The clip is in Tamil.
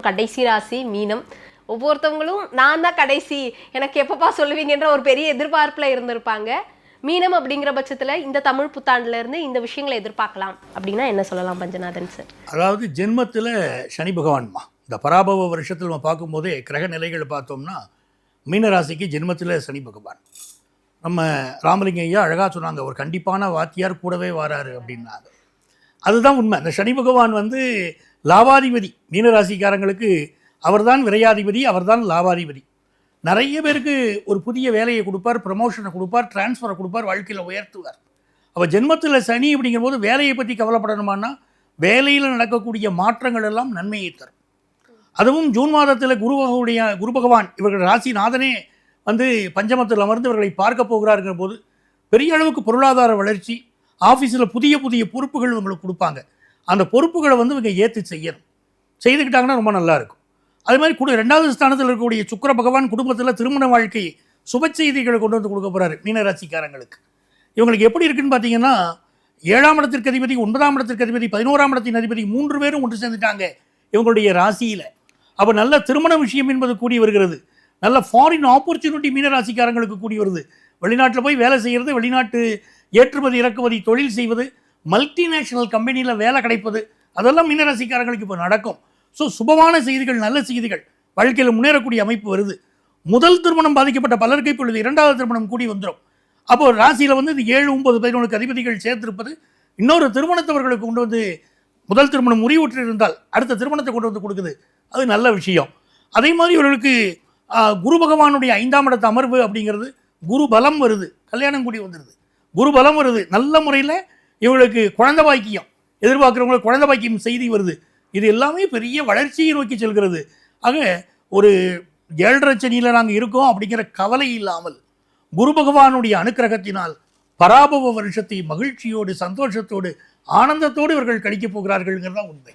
கடைசி ராசி மீனம். ஒவ்வொருத்தவங்களும் நான் தான் கடைசி, எனக்கு எப்பப்பா சொல்லுவீங்கன்ற ஒரு பெரிய எதிர்பார்ப்புல இருந்திருப்பாங்க. மீனம் அப்படிங்கிற பட்சத்துல இந்த தமிழ் புத்தாண்டுல இருந்து இந்த விஷயங்களை எதிர்பார்க்கலாம் அப்படின்னா என்ன சொல்லலாம் பஞ்சநாதன் சார்? அதாவது ஜென்மத்தில் சனி பகவான்மா, இந்த பராபவ வருஷத்தில் நம்ம பார்க்கும்போதே கிரக நிலைகளை பார்த்தோம்னா மீனராசிக்கு ஜென்மத்தில் சனி பகவான். நம்ம ராமலிங்க ஐயா அழகாக சொன்னாங்க, ஒரு கண்டிப்பான வாத்தியார் கூடவே வராரு அப்படின்னாங்க. அதுதான் உண்மை. இந்த சனி பகவான் லாபாதிபதி. மீனராசிக்காரங்களுக்கு அவர்தான் விரையாதிபதி, அவர்தான் லாபாதிபதி. நிறைய பேருக்கு ஒரு புதிய வேலையை கொடுப்பார், ப்ரமோஷனை கொடுப்பார், டிரான்ஸ்ஃபரை கொடுப்பார், வாழ்க்கையில் உயர்த்துவார். அப்போ ஜென்மத்தில் சனி அப்படிங்கிற போது வேலையை பற்றி கவலைப்படணுமானா வேலையில் நடக்கக்கூடிய மாற்றங்கள் எல்லாம் நன்மையை தரும். அதுவும் ஜூன் மாதத்தில் குரு பகவான் இவர்கள் ராசிநாதனே பஞ்சமத்தில் அமர்ந்து இவர்களை பார்க்க போகிறாருங்கிற போது பெரிய அளவுக்கு பொருளாதார வளர்ச்சி, ஆஃபீஸில் புதிய புதிய பொறுப்புகள் உங்களுக்கு கொடுப்பாங்க. அந்த பொறுப்புகளை இவங்க ஏற்று செய்யணும். செய்துக்கிட்டாங்கன்னா ரொம்ப நல்லாயிருக்கும். அது மாதிரி ரெண்டாவது ஸ்தானத்தில் இருக்கக்கூடிய சுக்கிர பகவான் குடும்பத்தில் திருமண வாழ்க்கை சுப செய்திகளை கொண்டு வந்து கொடுக்க போகிறாரு மீனராசிக்காரங்களுக்கு. இவங்களுக்கு எப்படி இருக்குன்னு பார்த்தீங்கன்னா, 7ஆம் இடத்திற்கு அதிபதி, 9ஆம் இடத்திற்கு அதிபதி, 11ஆம் இடத்தின் அதிபதி 3 பேரும் ஒன்று சேர்ந்துட்டாங்க இவங்களுடைய ராசியில். அப்போ நல்ல திருமண விஷயம் என்பது கூடி வருகிறது. நல்ல ஃபாரின் ஆப்பர்ச்சுனிட்டி மீனராசிக்காரங்களுக்கு கூடி வருது. வெளிநாட்டில் போய் வேலை செய்கிறது, வெளிநாட்டு ஏற்றுமதி இறக்குமதி தொழில் செய்வது, மல்டிநேஷனல் கம்பெனியில் வேலை கிடைப்பது, அதெல்லாம் மீனராசிக்காரங்களுக்கு இப்போ நடக்கும். ஸோ சுபமான செய்திகள், நல்ல செய்திகள், வாழ்க்கையில் முன்னேறக்கூடிய அமைப்பு வருது. முதல் திருமணம் பாதிக்கப்பட்ட பலருக்கு இப்பொழுது 2வது திருமணம் கூடி வந்துடும். அப்போது ராசியில் இது 7, 9, 11 அதிபதிகள் சேர்த்திருப்பது இன்னொரு திருமணத்தவர்களுக்கு கொண்டு முதல் திருமணம் முறிவுற்று இருந்தால் அடுத்த திருமணத்தை கொண்டு கொடுக்குது. அது நல்ல விஷயம். அதே மாதிரி இவர்களுக்கு குரு பகவானுடைய 5ஆம் இடத்து அமர்வு அப்படிங்கிறது குரு பலம் வருது, கல்யாணம் கூடி வந்துடுது. குரு பலம் வருது, நல்ல முறையில் இவங்களுக்கு குழந்தை பாக்கியம் எதிர்பார்க்குறவங்களுக்கு குழந்தை பாக்கியம் செய்தி வருது. இது எல்லாமே பெரிய வளர்ச்சியை நோக்கி செல்கிறது. ஆக ஒரு 7.5 சனியில் நாங்கள் இருக்கோம் அப்படிங்கிற கவலை இல்லாமல் குரு பகவானுடைய அனுக்கிரகத்தினால் பராபவ வருஷத்தை மகிழ்ச்சியோடு, சந்தோஷத்தோடு, ஆனந்தத்தோடு இவர்கள் கழிக்கப் போகிறார்கள்ங்கிறதான் உண்மை.